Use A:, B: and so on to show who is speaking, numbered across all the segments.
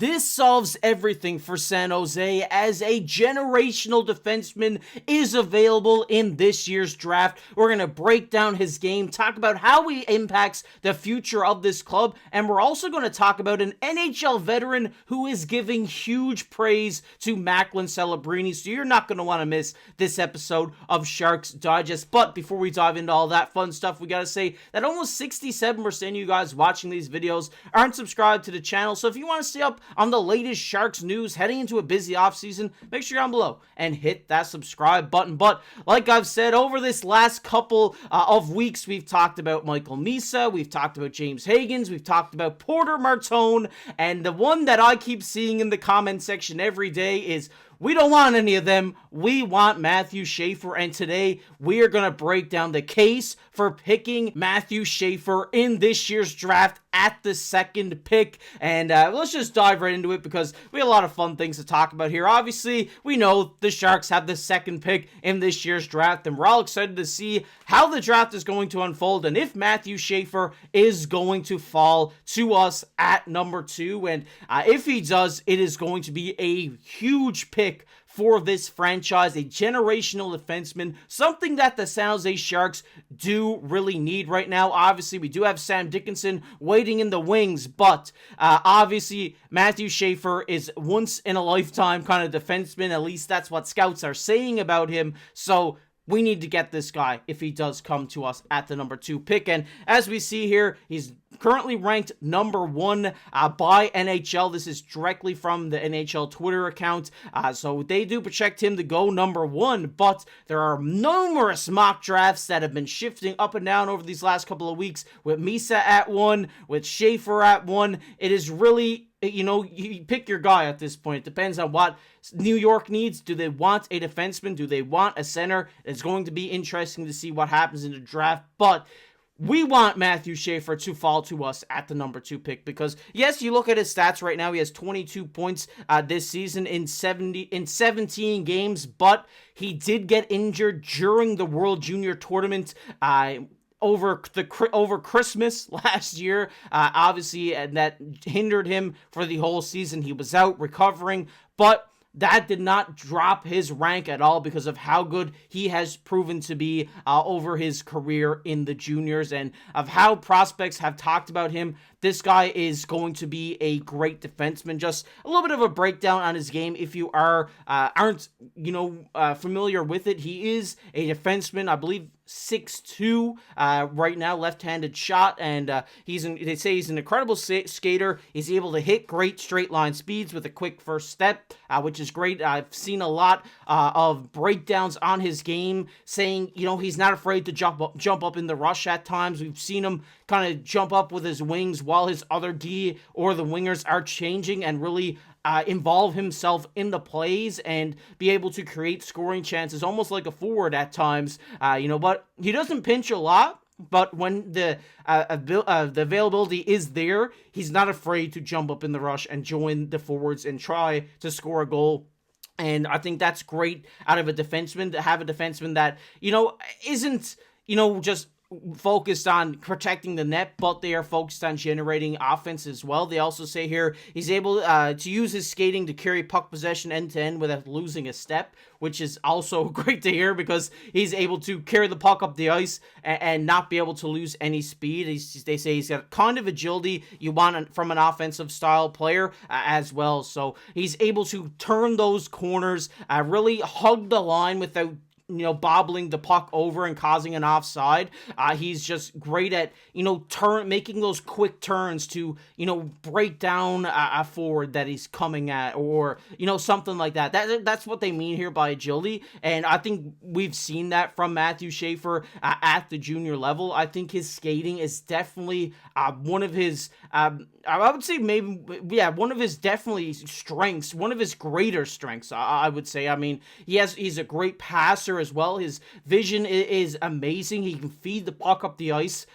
A: This solves everything for San Jose, as a generational defenseman is available in this year's draft. We're going to break down his game, talk about how he impacts the future of this club, and we're also going to talk about an NHL veteran who is giving huge praise to Macklin Celebrini, so you're not going to want to miss this episode of Sharks Digest. But before we dive into all that fun stuff, we got to say that almost 67% of you guys watching these videos aren't subscribed to the channel, so if you want to stay up on the latest Sharks news heading into a busy offseason, make sure you're down below and hit that subscribe button. But like I've said, over this last couple of weeks, we've talked about Michael Misa, we've talked about James Hagens, we've talked about Porter Martone, and the one that I keep seeing in the comment section every day is, we don't want any of them. We want Matthew Schaefer. And today we are going to break down the case for picking Matthew Schaefer in this year's draft at the second pick. And let's just dive right into it, because we have a lot of fun things to talk about here. Obviously, we know the Sharks have the second pick in this year's draft, and we're all excited to see how the draft is going to unfold and if Matthew Schaefer is going to fall to us at number 2. And if he does, it is going to be a huge pick for this franchise, a generational defenseman, something that the San Jose Sharks do really need right now. Obviously, we do have Sam Dickinson waiting in the wings, but obviously Matthew Schaefer is once in a lifetime kind of defenseman. At least that's what scouts are saying about him. So we need to get this guy if he does come to us at the number 2 pick. And as we see here, he's currently ranked number 1 by NHL. This is directly from the NHL Twitter account. So they do project him to go number 1, but there are numerous mock drafts that have been shifting up and down over these last couple of weeks, with Misa at 1, with Schaefer at 1. It is really, you pick your guy at this point. It depends on what New York needs. Do they want a defenseman? Do they want a center? It's going to be interesting to see what happens in the draft, but we want Matthew Schaefer to fall to us at the number 2 pick, because yes, you look at his stats right now, he has 22 points this season in 17 games, but he did get injured during the World Junior Tournament over Christmas last year, obviously, and that hindered him for the whole season. He was out recovering, but that did not drop his rank at all because of how good he has proven to be over his career in the juniors, and of how prospects have talked about him. This guy is going to be a great defenseman. Just a little bit of a breakdown on his game if you aren't familiar with it. He is a defenseman, I believe 6'2", right now, left-handed shot, and they say he's an incredible skater. He's able to hit great straight line speeds with a quick first step, which is great. I've seen a lot of breakdowns on his game saying, he's not afraid to jump up in the rush at times. We've seen him kind of jump up with his wings while his other D or the wingers are changing, and really involve himself in the plays and be able to create scoring chances, almost like a forward at times. But he doesn't pinch a lot. But when the availability is there, he's not afraid to jump up in the rush and join the forwards and try to score a goal. And I think that's great out of a defenseman, to have a defenseman that, isn't, just focused on protecting the net, but they are focused on generating offense as well. They also say here he's able to use his skating to carry puck possession end to end without losing a step, which is also great to hear, because he's able to carry the puck up the ice and not be able to lose any speed. They say he's got kind of agility you want from an offensive style player as well. So he's able to turn those corners, really hug the line without bobbling the puck over and causing an offside. He's just great at, making those quick turns to, break down a forward that he's coming at, or, something like that. That's what they mean here by agility. And I think we've seen that from Matthew Schaefer at the junior level. I think his skating is definitely one of his, I would say one of his definitely strengths, one of his greater strengths, I would say. I mean, he's a great passer as well. His vision is amazing. He can feed the puck up the ice,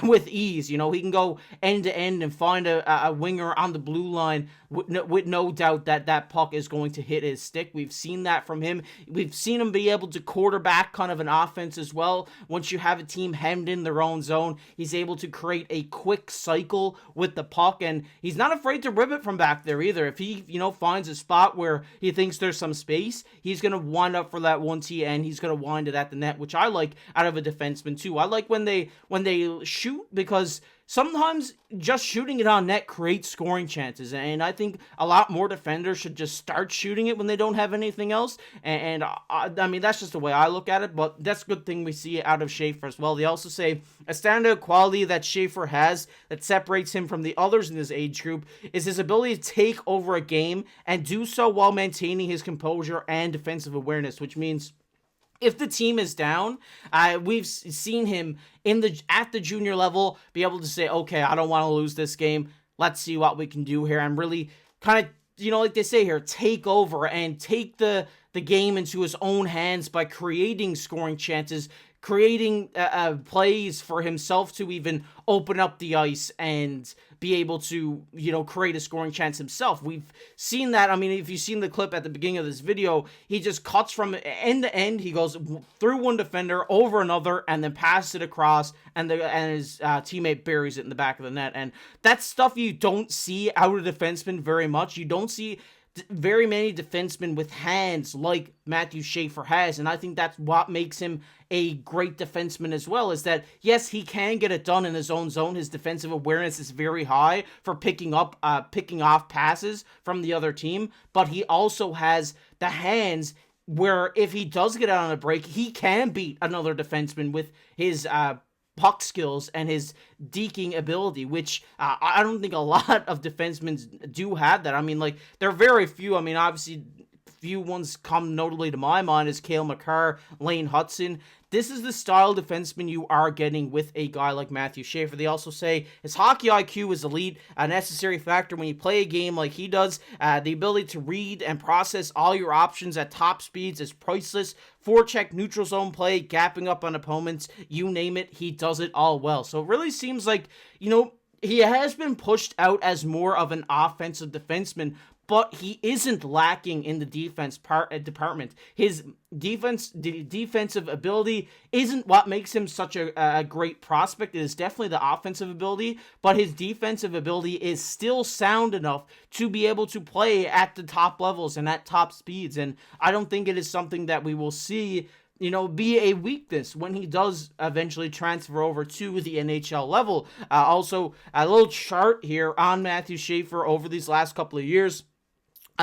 A: with ease. He can go end to end and find a winger on the blue line with no doubt that puck is going to hit his stick. We've seen that from him. We've seen him be able to quarterback kind of an offense as well. Once you have a team hemmed in their own zone, he's able to create a quick cycle with the puck, and he's not afraid to rip it from back there either. If he, finds a spot where he thinks there's some space, he's going to wind up for that 1T, and he's going to wind it at the net, which I like out of a defenseman too. I like when they shoot, because sometimes just shooting it on net creates scoring chances, and I think a lot more defenders should just start shooting it when they don't have anything else, and I mean, that's just the way I look at it, but that's a good thing we see out of Schaefer as well. They also say a standout quality that Schaefer has that separates him from the others in this age group is his ability to take over a game and do so while maintaining his composure and defensive awareness, which means if the team is down, we've seen him at the junior level be able to say, okay, I don't want to lose this game. Let's see what we can do here. And really kind of, like they say here, take over and take the game into his own hands by creating scoring chances, creating plays for himself to even open up the ice and be able to, create a scoring chance himself. We've seen that. I mean, if you've seen the clip at the beginning of this video, he just cuts from end to end. He goes through one defender, over another, and then passes it across, and his teammate buries it in the back of the net. And that's stuff you don't see out of defensemen very much. You don't see very many defensemen with hands like Matthew Schaefer has, and I think that's what makes him a great defenseman as well, is that, yes, he can get it done in his own zone. His defensive awareness is very high for picking off passes from the other team, but he also has the hands where if he does get out on a break, he can beat another defenseman with his puck skills and his deking ability, which I don't think a lot of defensemen do have that. I mean, like, there are very few. I mean, obviously, few ones come notably to my mind is Cale Makar, Lane Hudson. This is the style defenseman you are getting with a guy like Matthew Schaefer. They also say his hockey IQ is elite, a necessary factor when you play a game like he does. The ability to read and process all your options at top speeds is priceless. Forecheck, neutral zone play, gapping up on opponents, you name it, he does it all well. So it really seems like, he has been pushed out as more of an offensive defenseman, but he isn't lacking in the defense department. His defensive ability isn't what makes him such a great prospect. It is definitely the offensive ability, but his defensive ability is still sound enough to be able to play at the top levels and at top speeds, and I don't think it is something that we will see be a weakness when he does eventually transfer over to the NHL level. Also, a little chart here on Matthew Schaefer over these last couple of years.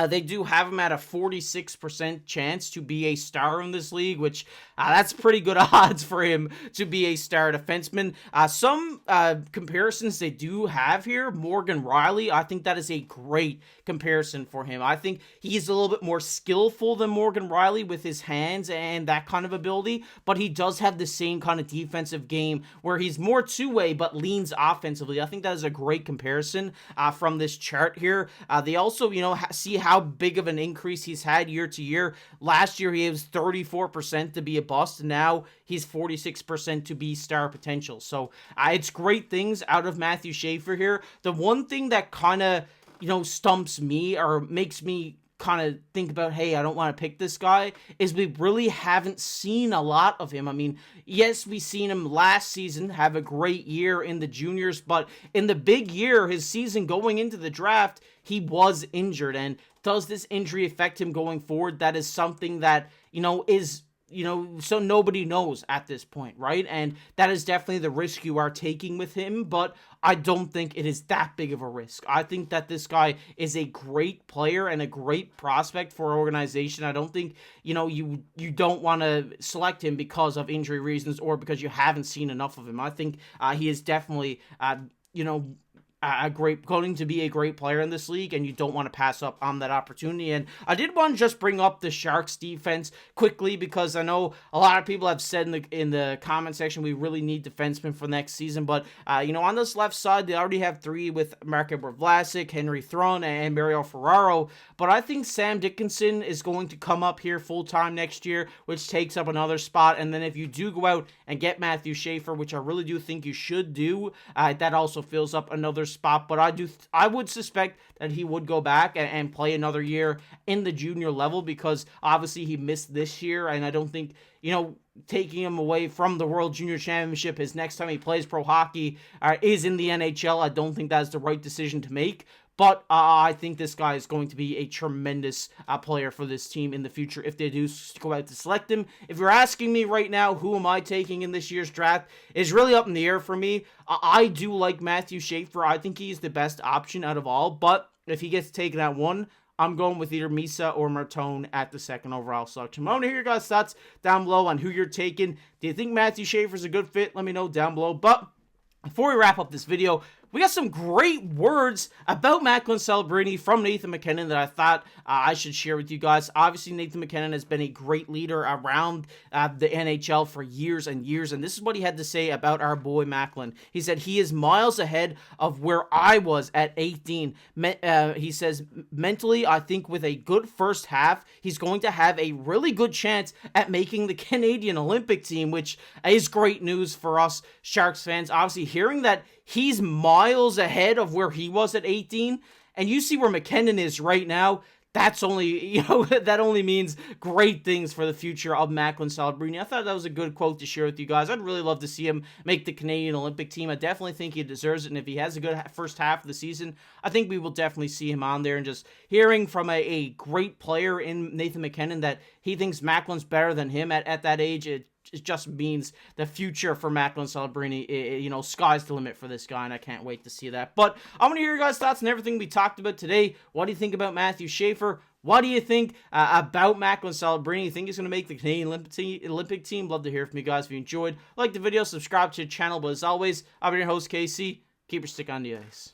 A: They do have him at a 46% chance to be a star in this league, which that's pretty good odds for him to be a star defenseman. Some comparisons they do have here, Morgan Rielly, I think that is a great comparison for him. I think he's a little bit more skillful than Morgan Rielly with his hands and that kind of ability, but he does have the same kind of defensive game where he's more two-way but leans offensively. I think that is a great comparison from this chart here. They also, see how big of an increase he's had year to year. Last year he was 34% to be a bust, and now he's 46% to be star potential. So it's great things out of Matthew Schaefer here. The one thing that kind of stumps me or makes me kind of think about, hey, I don't want to pick this guy, is we really haven't seen a lot of him. I mean, yes, we seen him last season have a great year in the juniors, but in the big year, his season going into the draft, he was injured. And does this injury affect him going forward? That is something that, is so nobody knows at this point, right? And that is definitely the risk you are taking with him, but I don't think it is that big of a risk. I think that this guy is a great player and a great prospect for our organization. I don't think, you don't want to select him because of injury reasons or because you haven't seen enough of him. I think he is definitely, going to be a great player in this league, and you don't want to pass up on that opportunity. And I did want to just bring up the Sharks defense quickly, because I know a lot of people have said in the comment section we really need defensemen for next season, but on this left side they already have three with Marc-Edouard Vlasic, Henry Thrun, and Mario Ferraro, but I think Sam Dickinson is going to come up here full-time next year, which takes up another spot. And then if you do go out and get Matthew Schaefer, which I really do think you should do, that also fills up another spot, but I would suspect that he would go back and play another year in the junior level, because obviously he missed this year, and I don't think, taking him away from the World Junior Championship his next time he plays pro hockey is in the NHL. I don't think that's the right decision to make. But I think this guy is going to be a tremendous player for this team in the future if they do go out to select him. If you're asking me right now, who am I taking in this year's draft, is really up in the air for me. I do like Matther Schaefer. I think he's the best option out of all. But if he gets taken at 1, I'm going with either Misa or Martone at the 2nd overall selection. I want to hear your guys' thoughts down below on who you're taking. Do you think Matther Schaefer is a good fit? Let me know down below. But before we wrap up this video, we got some great words about Macklin Celebrini from Nathan MacKinnon that I thought I should share with you guys. Obviously, Nathan MacKinnon has been a great leader around the NHL for years and years, and this is what he had to say about our boy Macklin. He said, he is miles ahead of where I was at 18. He says, mentally, I think with a good first half, he's going to have a really good chance at making the Canadian Olympic team, which is great news for us Sharks fans. Obviously, hearing that he's miles ahead of where he was at 18, and you see where MacKinnon is right now, that's only, that only means great things for the future of Macklin Celebrini. I thought that was a good quote to share with you guys. I'd really love to see him make the Canadian Olympic team. I definitely think he deserves it, and if he has a good first half of the season, I think we will definitely see him on there. And just hearing from a great player in Nathan MacKinnon that he thinks Macklin's better than him at that age, it just means the future for Macklin Celebrini, sky's the limit for this guy, and I can't wait to see that. But I want to hear your guys' thoughts on everything we talked about today. What do you think about Matther Schaefer? What do you think about Macklin Celebrini? You think he's going to make the Canadian Olympic team? Love to hear from you guys. If you enjoyed, like the video, subscribe to the channel. But as always, I've been your host, KC. Keep your stick on the ice.